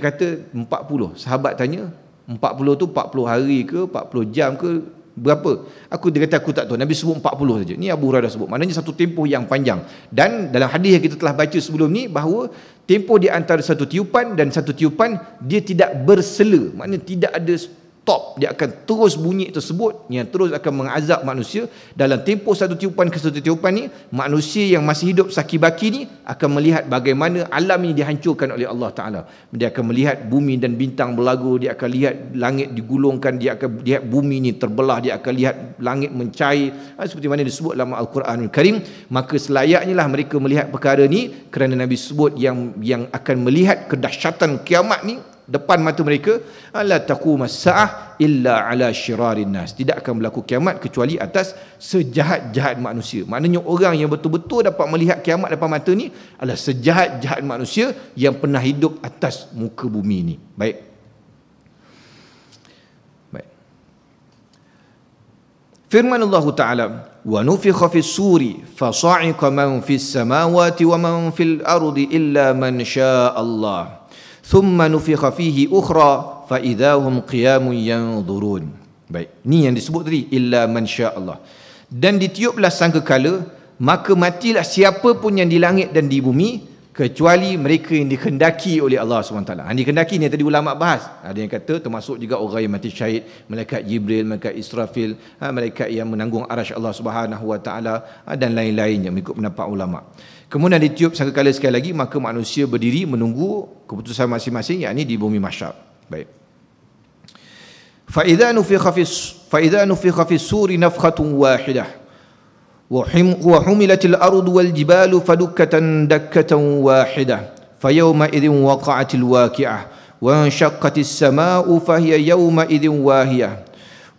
kata 40. Sahabat tanya, 40 tu 40 hari ke, 40 jam ke, berapa? Dia kata aku tak tahu. Nabi sebut 40 saja. Ni Abu Hurairah sebut. Maknanya satu tempoh yang panjang. Dan dalam hadis yang kita telah baca sebelum ni, bahawa tempoh di antara satu tiupan dan satu tiupan dia tidak bersela. Maknanya tidak ada stop. Dia akan terus bunyi tersebut yang terus akan mengazab manusia. Dalam tempoh satu tiupan ke satu tiupan ni, manusia yang masih hidup saki-baki ni akan melihat bagaimana alam ini dihancurkan oleh Allah Ta'ala. Dia akan melihat bumi dan bintang berlagu, dia akan lihat langit digulungkan, dia akan lihat bumi ini terbelah, dia akan lihat langit mencair, seperti mana disebut dalam Al-Quranul Karim. Maka selayaknya lah mereka melihat perkara ni, kerana Nabi sebut yang akan melihat kedahsyatan kiamat ni depan mata mereka, la taqumas saah illa ala syirarin nas, tidak akan berlaku kiamat kecuali atas sejahat-jahat manusia. Maknanya orang yang betul-betul dapat melihat kiamat depan mata ni adalah sejahat-jahat manusia yang pernah hidup atas muka bumi ni. Baik. Firman Allah Ta'ala, wa nufikha fis suri fa sa'iqa man fis samawati wa man fil ardi illa man syaa Allah. Thumma nufikha fihi ukhra fa idahum qiyamun yanzurun. Baik, ni yang disebut tadi, illa man syaa Allah. Dan ditiuplah sangkakala, maka matilah siapa pun yang di langit dan di bumi, kecuali mereka yang dikehendaki oleh Allah SWT. Dikehendaki ni tadi ulama bahas. Ada yang kata termasuk juga orang yang mati syahid, malaikat Jibril, malaikat Israfil, malaikat yang menanggung arasy Allah SWT, dan lain-lainnya mengikut pendapat ulama. Kemudian ditiup sangkakala sekali lagi, maka manusia berdiri menunggu keputusan masing-masing, yakni di bumi mahsyar. Baik. فإذا نفخ في الصور نفخة واحدة وحملت الأرض والجبال فدكتا دكة واحدة فيومئذ وقعت الواقعة وانشقت السماء فهي يومئذ واهية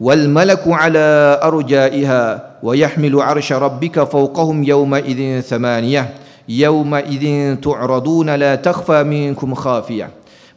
والملك على أرجائها ويحمل عرش ربك فوقهم يومئذ ثمانية يومئذ تعرضون لا تخفى منكم خافية.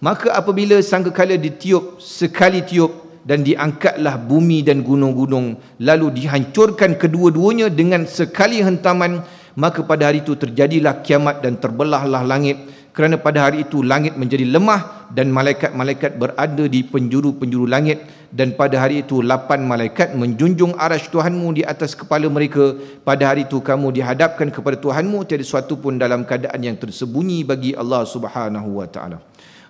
Maka apabila sangkakala ditiup sekali tiup dan diangkatlah bumi dan gunung-gunung, lalu dihancurkan kedua-duanya dengan sekali hentaman, maka pada hari itu terjadilah kiamat dan terbelahlah langit, kerana pada hari itu langit menjadi lemah dan malaikat-malaikat berada di penjuru-penjuru langit, dan pada hari itu 8 malaikat menjunjung arasy Tuhanmu di atas kepala mereka. Pada hari itu kamu dihadapkan kepada Tuhanmu, tiada sesuatu pun dalam keadaan yang tersembunyi bagi Allah Subhanahu wa taala.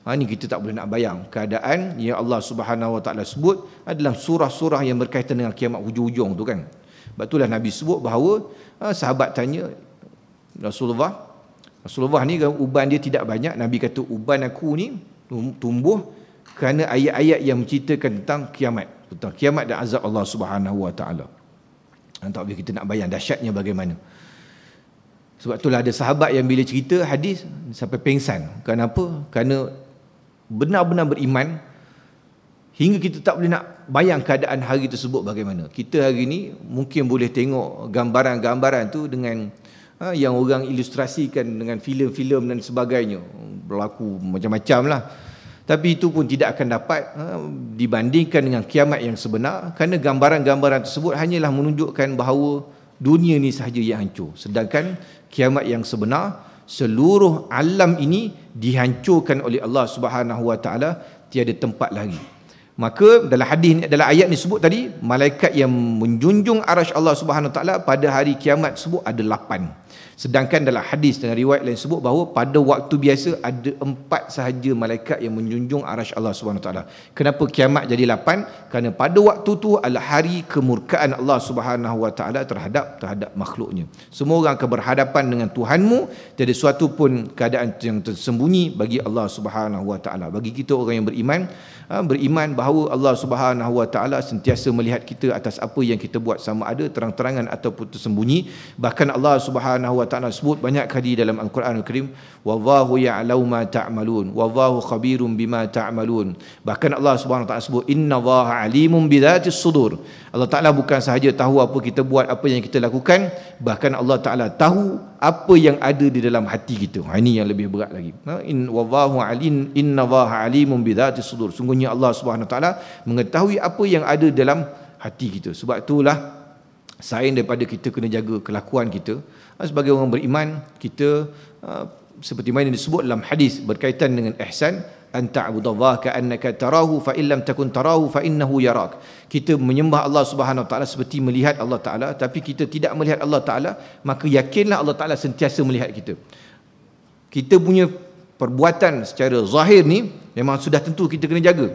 Ini kita tak boleh nak bayang keadaan yang Allah Subhanahu wa taala sebut adalah surah-surah yang berkaitan dengan kiamat hujung-hujung tu kan. Sebab itulah Nabi sebut bahawa sahabat tanya Rasulullah ni uban dia tidak banyak. Nabi kata uban aku ni tumbuh kerana ayat-ayat yang menceritakan tentang kiamat dan azab Allah Subhanahu wa taala. Tak boleh kita nak bayang dahsyatnya bagaimana. Sebab itulah ada sahabat yang bila cerita hadis sampai pengsan. Kenapa? Kerana benar-benar beriman hingga kita tak boleh nak bayang keadaan hari tersebut bagaimana. Kita hari ni mungkin boleh tengok gambaran-gambaran tu dengan yang orang ilustrasikan dengan filem-filem dan sebagainya, berlaku macam-macam lah. Tapi itu pun tidak akan dapat dibandingkan dengan kiamat yang sebenar, kerana gambaran-gambaran tersebut hanyalah menunjukkan bahawa dunia ni sahaja yang hancur, sedangkan kiamat yang sebenar seluruh alam ini dihancurkan oleh Allah Subhanahu wa taala, tiada tempat lagi. Maka dalam hadis ni, dalam ayat ni sebut tadi, malaikat yang menjunjung arasy Allah Subhanahu wa taala pada hari kiamat sebut ada 8. Sedangkan dalam hadis dengan riwayat lain sebut bahawa pada waktu biasa ada 4 sahaja malaikat yang menjunjung arasy Allah Subhanahu wa taala. Kenapa kiamat jadi 8? Kerana pada waktu tu adalah hari kemurkaan Allah Subhanahu wa taala terhadap makhluknya. Semua orang akan berhadapan dengan Tuhanmu, tiada suatu pun keadaan yang tersembunyi bagi Allah Subhanahu wa taala. Bagi kita orang yang beriman bahawa Allah Subhanahu wa taala sentiasa melihat kita atas apa yang kita buat, sama ada terang-terangan ataupun tersembunyi. Bahkan Allah Subhanahu wa taala sebut banyak kali dalam Al-Quranul Karim, wallahu ya'lamu ma ta'malun wallahu khabirum bima ta'malun. Bahkan Allah Subhanahu wa taala sebut innallaha alimun bidzatis sudur. Allah Taala bukan sahaja tahu apa kita buat, apa yang kita lakukan, bahkan Allah Taala tahu apa yang ada di dalam hati kita. Ini yang lebih berat lagi. Wallahu alim innallaha alimun bidzatis sudur. Sungguhnya Allah Subhanahu wa taala mengetahui apa yang ada dalam hati kita. Sebab itulah selain daripada kita kena jaga kelakuan kita sebagai orang beriman, kita seperti mana disebut dalam hadis berkaitan dengan ihsan, an ta'budallaha ka'annaka tarahu fa in lam takun tarahu fa innahu yarak. Kita menyembah Allah Subhanahu wa taala seperti melihat Allah Taala, tapi kita tidak melihat Allah Taala, maka yakinlah Allah Taala sentiasa melihat kita. Kita punya perbuatan secara zahir ni memang sudah tentu kita kena jaga.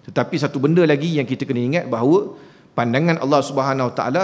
Tetapi satu benda lagi yang kita kena ingat bahawa pandangan Allah Subhanahu wa taala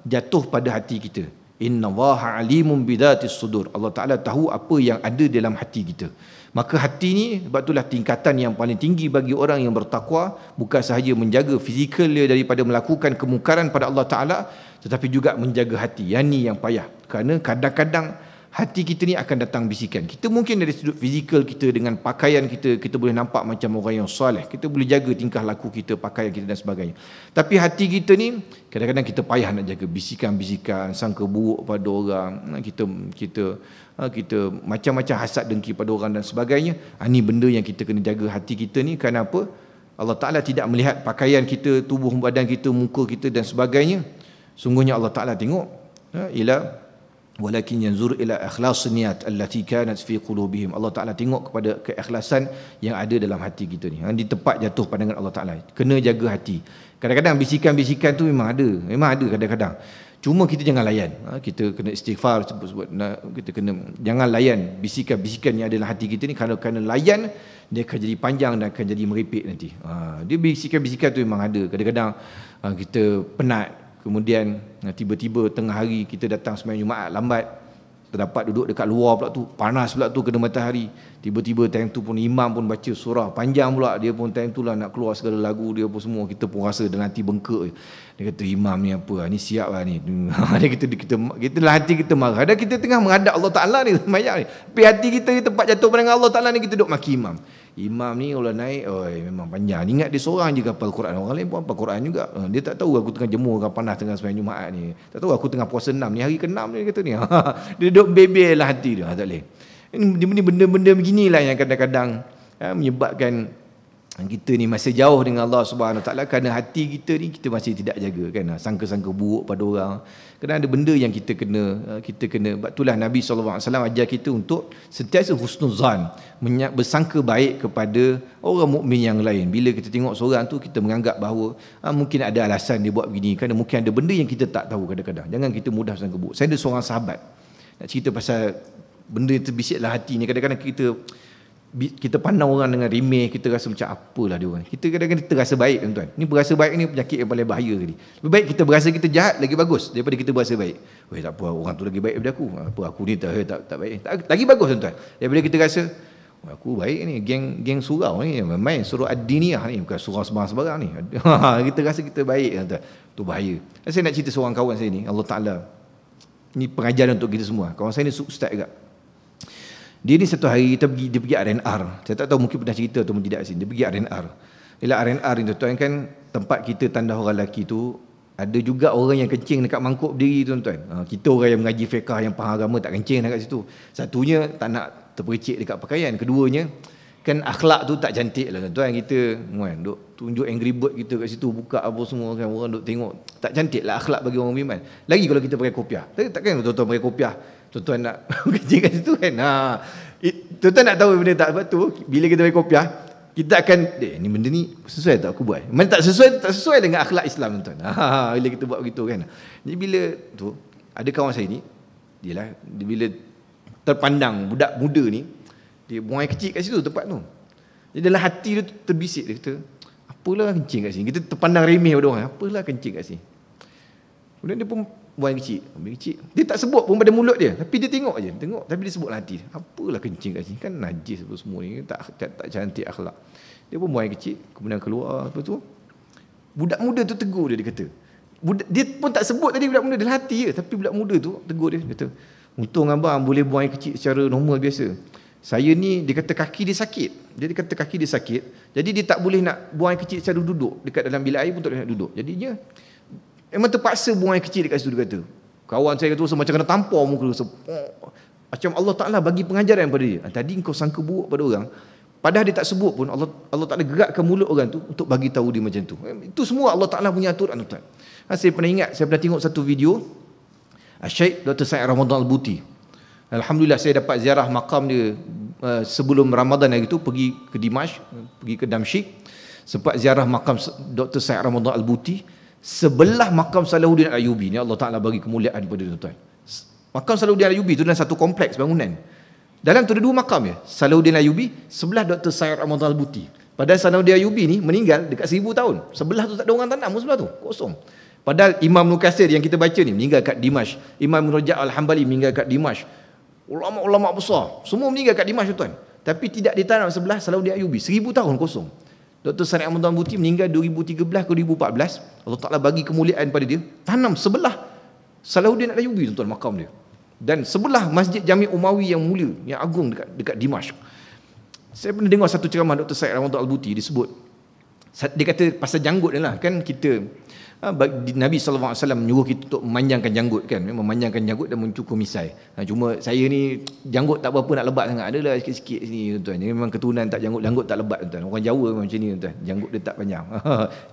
jatuh pada hati kita. Innallaha alimun bidzatis sudur. Allah Taala tahu apa yang ada dalam hati kita. Maka hati ni, sebab itulah tingkatan yang paling tinggi bagi orang yang bertakwa, bukan sahaja menjaga fizikal dia daripada melakukan kemungkaran pada Allah Taala, tetapi juga menjaga hati. Yang ni yang payah. Kerana kadang-kadang hati kita ni akan datang bisikan. Kita mungkin dari sudut fizikal kita, dengan pakaian kita, kita boleh nampak macam orang yang soleh. Kita boleh jaga tingkah laku kita, pakaian kita dan sebagainya. Tapi hati kita ni, kadang-kadang kita payah nak jaga bisikan-bisikan, sangka buruk pada orang. Kita macam-macam hasad dengki pada orang dan sebagainya. Ini benda yang kita kena jaga hati kita ni. Kerana apa? Allah Ta'ala tidak melihat pakaian kita, tubuh badan kita, muka kita dan sebagainya. Sungguhnya Allah Ta'ala tengok walakin yanzur ila ikhlasin niyat allati kanat fi qulubihim. Allah Taala tengok kepada keikhlasan yang ada dalam hati kita ni. Di tempat jatuh pandangan Allah Taala. Kena jaga hati. Kadang-kadang bisikan-bisikan tu memang ada kadang-kadang. Cuma kita jangan layan. Kita kena istighfar sebut-sebut. Kita kena jangan layan bisikan-bisikan yang ada dalam hati kita ni. Kerana layan, dia akan jadi panjang dan akan jadi meripik nanti. Dia bisikan-bisikan tu memang ada. Kadang-kadang kita penat, kemudian tiba-tiba tengah hari kita datang sembahyang Jumaat lambat, terdapat duduk dekat luar pula tu, panas pula tu kena matahari. Tiba-tiba time tu pun imam pun baca surah panjang pula, dia pun time tu lah nak keluar segala lagu dia pun semua. Kita pun rasa dalam hati bengkak. Dia kata imam ni apa, ni siap lah ni. Kita dalam hati kita marah. Dan kita tengah menghadap Allah Ta'ala ni sembahyang ni, tapi hati kita di tempat jatuh pandang Allah Ta'ala ni, kita duduk maki imam. Imam ni kalau naik, memang panjang. Ingat dia seorang je hafal Quran. Orang lain pun hafal Quran juga. Dia tak tahu aku tengah jemur kan panas tengah sembahyang Jumaat ni. Tak tahu aku tengah puasa 6 ni, hari ke-6 ni kata ni. Dia duduk bebel lah hati dia. Tak boleh. Ini benda-benda beginilah yang kadang-kadang menyebabkan kita ni masih jauh dengan Allah Subhanahu Taala, kerana hati kita ni kita masih tidak jaga kan, sangka-sangka buruk pada orang. Kerana ada benda yang kita kena sebab itulah Nabi SAW ajar kita untuk sentiasa husnuzan, bersangka baik kepada orang mukmin yang lain. Bila kita tengok seorang tu, kita menganggap bahawa mungkin ada alasan dia buat begini, kerana mungkin ada benda yang kita tak tahu. Kadang-kadang jangan kita mudah sangka buruk. Saya ada seorang sahabat nak cerita pasal benda yang terbisik dalam hati ni. Kadang-kadang kita pandang orang dengan remeh, kita rasa macam apalah dia orang. Kita kadang-kadang kita rasa baik tuan-tuan. Ni berasa baik ni penyakit yang paling bahaya tadi. Lebih baik kita berasa kita jahat lagi bagus daripada kita berasa baik. Tak apa, orang tu lagi baik daripada aku. Apa aku ni tak baik. Lagi bagus tuan-tuan. Daripada kita rasa aku baik ni, geng surau ni main surau ad-diniyah ni, bukan surau sembarang-sembarang ni. Kita rasa kita baik tuan-tuan. Tu bahaya. Saya nak cerita seorang kawan saya ni, Allah Taala. Ni pengajaran untuk kita semua. Kawan saya ni ustaz juga. Dia ni satu hari dia pergi R&R. Saya tak tahu, mungkin pernah cerita atau tidak sini. Dia pergi R&R. Ialah R&R ni tuan-tuan kan, tempat kita tandas orang lelaki tu, ada juga orang yang kencing dekat mangkuk berdiri tuan-tuan. Kita orang yang mengaji fiqh, yang faham agama, tak kencing dekat situ. Satunya tak nak terpercik dekat pakaian. Keduanya kan akhlak tu tak cantik lah tuan-tuan. Kita duk tunjuk angry bird kita kat situ, buka apa semua kan, orang duk tengok. Tak cantik lah akhlak bagi orang beriman. Lagi kalau kita pakai kopiah. Takkan tuan-tuan pakai kopiah, tuan-tuan nak kencing kat situ kan. Tuan-tuan nak tahu benda tak betul. Bila kita pakai kopiah, kita akan ni benda ni sesuai tak aku buat. Mana tak sesuai dengan akhlak Islam tuan-tuan. Bila kita buat begitu kan. Jadi bila tu ada kawan saya ni, dia bila terpandang budak muda ni, dia buang air kecil kat situ tempat tu. Jadi dalam hati dia terbisik, dia kata, apalah kencing kat sini. Kita terpandang remeh pada orang, apalah kencing kat sini. Kemudian dia pun buang air kecil, ambil kecil. Dia tak sebut pun pada mulut dia, tapi dia tengok je, tapi dia sebut dalam hati. Apalah kencing kat sini, kan najis apa semua ni, tak cantik akhlak. Dia pun buang air kecil, kemudian keluar apa tu. Budak muda tu tegur dia kata. Dia pun tak sebut tadi budak muda, dalam hati je, tapi budak muda tu tegur dia, kata, untung abang boleh buang air kecil secara normal biasa. Saya ni, dia kata kaki dia sakit. Dia kata kaki dia sakit. Jadi dia tak boleh nak buang air kecil secara duduk. Dekat dalam bilik air pun tak boleh nak duduk. Jadinya memang terpaksa buang air kecil dekat situ, dia kata. Kawan saya kata macam kena tampar muka dia. Macam Allah Ta'ala bagi pengajaran pada dia. Tadi kau sangka buruk pada orang, padahal dia tak sebut pun, Allah Ta'ala gerakkan mulut orang tu untuk bagi tahu dia macam tu. Itu semua Allah Ta'ala punya aturan tuan. Saya pernah ingat, saya pernah tengok satu video Syekh Dr. Syed Ramadan Al-Buti. Alhamdulillah saya dapat ziarah makam dia sebelum Ramadan hari itu, pergi ke Dimash, pergi ke Damsyik, sempat ziarah makam Dr. Syed Ramadan Al-Buti sebelah makam Salahuddin Ayyubi. Ni Allah Ta'ala bagi kemuliaan kepada tuan-tuan. Makam Salahuddin Ayyubi itu dalam satu kompleks bangunan. Dalam tu ada dua makam ya. Salahuddin Ayyubi, sebelah Dr. Syed Ramadan Al-Buti. Padahal Salahuddin Ayyubi ni meninggal dekat 1000 tahun. Sebelah tu tak ada orang tanam, sebelah tu kosong. Padahal Imam Nukasir yang kita baca ni meninggal kat Dimash. Imam Rajab Al-Hambali meninggal kat Dimash. Ulama-ulama besar semua meninggal kat Dimash tuan. Tapi tidak ditanam sebelah Salahuddin Ayyubi. 1000 tahun kosong. Dr. Syed Ramadan Al-Buti meninggal 2013 ke 2014. Allah Ta'ala bagi kemuliaan pada dia, tanam sebelah Salahuddin Ayyubi tuan makam dia. Dan sebelah Masjid Jami' Umawi yang mulia, yang agung dekat Dimash. Saya pernah dengar satu ceramah Dr. Syed Ramadan Al-Buti, disebut, dia kata pasal janggut dia lah. Kan kita Nabi SAW menyuruh kita untuk memanjangkan janggut kan, memanjangkan janggut dan mencukur misai. Cuma saya ni janggut tak berapa nak lebat sangat, adalah sikit-sikit sini tuan. Memang keturunan tak janggut tak lebat tuan. Orang Jawa memang macam ni tuan, janggut dia tak panjang.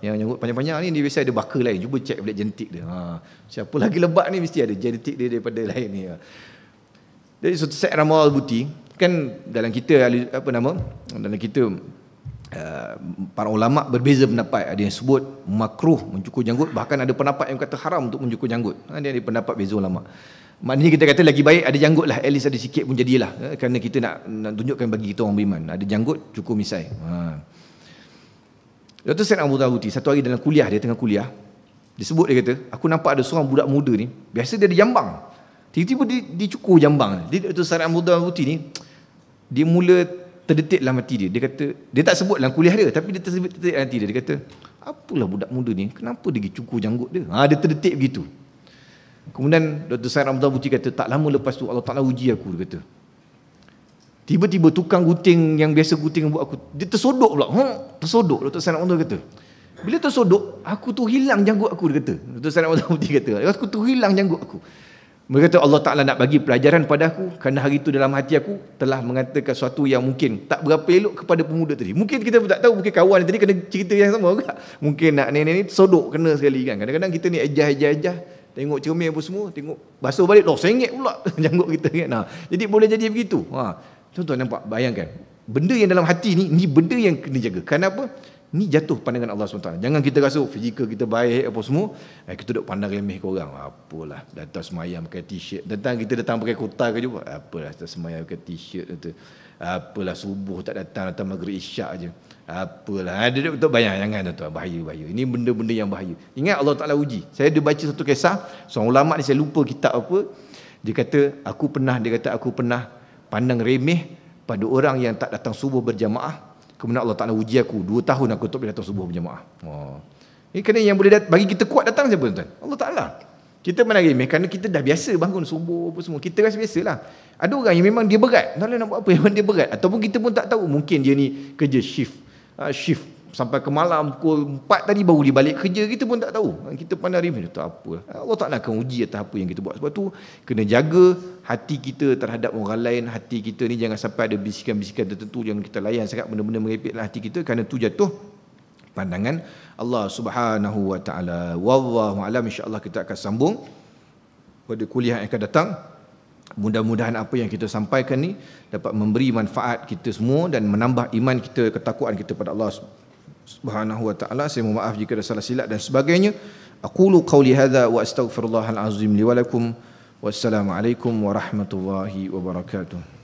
Yang janggut panjang-panjang ni dia biasa ada bakal lain. Cuba cek balik genetik dia. Siapa lagi lebat ni mesti ada genetik dia daripada lain ni. Jadi Syekh Ramadan Al-Buti kan dalam kita dalam kita para ulama berbeza pendapat. Ada yang sebut makruh mencukur janggut, bahkan ada pendapat yang kata haram untuk mencukur janggut. Ada pendapat beza ulama. Maknanya kita kata lagi baik ada janggut lah, at least ada sikit pun jadilah, kerana kita nak tunjukkan bagi kita orang beriman, ada janggut cukur misai. Dr. Said Abu Dawuti satu hari dalam kuliah, dia tengah kuliah, dia sebut, dia kata, aku nampak ada seorang budak muda ni, biasa dia ada jambang, tiba-tiba dia cukur jambang. Dr. Said Abu Dawuti ni, dia mula terdetik dalam hati dia. Dia kata, dia tak sebut dalam kuliah dia, tapi dia terdetik dalam hati dia. Dia kata, apalah budak muda ni, kenapa dia pergi cukur janggut dia? Dia terdetik begitu. Kemudian Dr. Said Abu Dawuti kata, tak lama lepas tu Allah Ta'ala uji aku, dia kata. Tiba-tiba tukang gunting yang biasa gunting buat aku, dia tersodok pula. Tersodok. Dr. Said Abu Dawuti kata, bila tersodok, aku tu hilang janggut aku, dia kata. Dr. Said Abu Dawuti kata, aku tu hilang janggut aku. Mereka kata Allah Ta'ala nak bagi pelajaran pada aku, kerana hari itu dalam hati aku telah mengatakan sesuatu yang mungkin tak berapa elok kepada pemuda tadi. Mungkin kita pun tak tahu, mungkin kawan tadi kena cerita yang sama juga. Mungkin nak nenek ni sodok kena sekali kan. Kadang-kadang kita ni ejah, tengok cermin apa semua, tengok basuh balik, sengit pula janggut kita kan. Jadi boleh jadi begitu. Tuan-tuan nampak, bayangkan. Benda yang dalam hati ni benda yang kena jaga. Kenapa? Ni jatuh pandangan Allah SWT. Jangan kita rasa fizikal kita baik apa semua, kita duduk pandang remeh ke orang. Apalah, datang semayang pakai t-shirt. Kita datang pakai kota ke juga. Apalah, datang semayang pakai t-shirt. Apalah, subuh tak datang maghrib isyak je. Apalah, dia duduk bayang. Jangan tuan, bahaya. Ini benda-benda yang bahaya. Ingat Allah Ta'ala uji. Saya ada baca satu kisah, seorang ulama ni, saya lupa kitab apa. Dia kata, aku pernah pandang remeh pada orang yang tak datang subuh berjamaah. Kemudian Allah Ta'ala uji aku, 2 tahun aku tak boleh datang subuh berjamaah. Ini kerana yang boleh bagi kita kuat datang siapa tuan? Allah Ta'ala. Kita mana remeh kerana kita dah biasa bangun subuh apa semua. Kita rasa biasalah. Ada orang yang memang dia berat, tak boleh nak buat apa, memang dia berat. Ataupun kita pun tak tahu, mungkin dia ni kerja shift sampai ke malam pukul 4 tadi baru dia balik kerja, kita pun tak tahu. Kita pandang remeh, tak apa. Allah Ta'ala akan uji atas apa yang kita buat. Sebab tu kena jaga hati kita terhadap orang lain. Hati kita ni jangan sampai ada bisikan-bisikan tertentu yang kita layan sangat, benda-benda merepek dalam hati kita, kerana tu jatuh pandangan Allah Subhanahu wa Ta'ala. Wallahu alam. Insya-Allah kita akan sambung pada kuliah yang akan datang. Mudah-mudahan apa yang kita sampaikan ni dapat memberi manfaat kita semua dan menambah iman kita, ketakwaan kita pada Allah Subhanahu wa Ta'ala. Saya mohon maaf jika ada salah silap dan sebagainya. Aqulu qawli hadza wa astaghfirullahal azim li wa lakum. Wassalamualaikum warahmatullahi wabarakatuh.